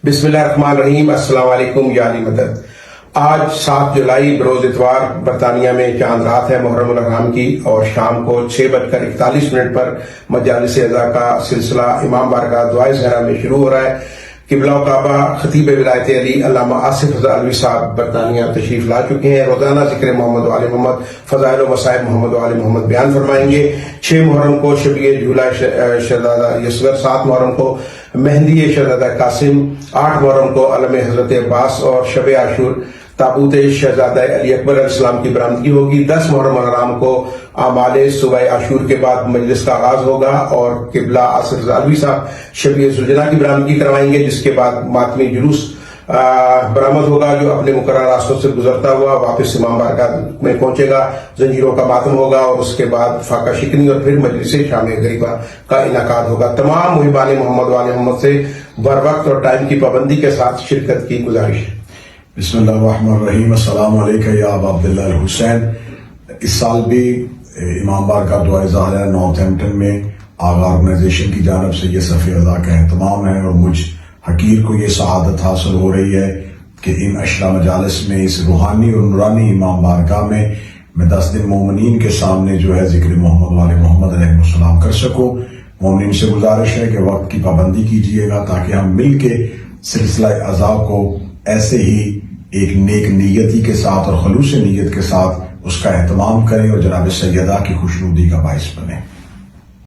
बिस्मिल्लाहिर्रहमानिर्रहीम। अस्सलाम वालेकुम या अली मदद। आज 7 जुलाई बरोज इतवार बरतानिया में चांद रात है मुहर्रम उल हराम की, और शाम को 6:41 पर मजालिस अज़ा का सिलसिला इमाम बारगाह दुआए ज़हरा में शुरू हो रहा है। किबला काबा खतीब विलायत अली अल्लामा आसिफ रज़ा अलवी साहब बरतानिया तशरीफ ला चुके हैं। रोजाना जिक्र मोहम्मद व आले मोहम्मद, फज़ाइल व मसाइब मोहम्मद व आले मोहम्मद बयान फरमाएंगे। 6 मुहर्रम को शबीए झूला शहजादा यसगर, 7 मुहर्रम को मेहंदी शहजादा कासिम, 8 मुहर्रम को अलम हजरत अब्बास और शब आशूर ताबूत शहजादा अली अकबर अलैहिस्सलाम की बरामदगी होगी। 10 मुहर्रम हराम को आमाले सुबह आशूर के बाद मजलिस का आगाज होगा और किबला आसिफ रज़ा अलवी साहब शबीए सुजना की बरामदगी करवाएंगे, जिसके बाद मातमी जुलूस बरामद होगा जो अपने मुकर्रर रास्तों से गुजरता हुआ वापस इमाम बारगाह में पहुंचेगा। जंजीरों का मातम होगा और उसके बाद फाका शिकनी और फिर मजलिस शाम गरीबा का इनाकाद होगा। तमाम मुहिबान मोहम्मद वाले मोहम्मद से बर वक्त और टाइम की पाबंदी के साथ शिरकत की गुजारिश है। बिस्मिल्लाहिर्रहमानिर्रहीम। अस्सलाम वालेकुम या अबा अब्दुल्लाह अल हुसैन। इस साल भी इमाम बारगाह दुआए ज़हरा नॉर्थहैम्पटन में आगा ऑर्गेनाइजेशन की जानिब से ये सफ़े अज़ा का एहतमाम है, और मुझ हकीर को ये सआदत हासिल हो रही है कि इन अशरा मजालिस में इस रूहानी और नूरानी इमाम बारगाह में मैं 10 दिन मोमिनीन के सामने जो है जिक्र मोहम्मद वाले मोहम्मद अलैहिस्सलाम कर सकूँ। मोमिनीन से गुजारिश है कि वक्त की पाबंदी कीजिएगा ताकि हम मिल के सिलसिला अज़ा को ऐसे ही एक नेक नीयती के साथ और खलूस नीयत के साथ उसका एहतमाम करें और जनाब सैयदा की खुशनुदी का बाइस बने।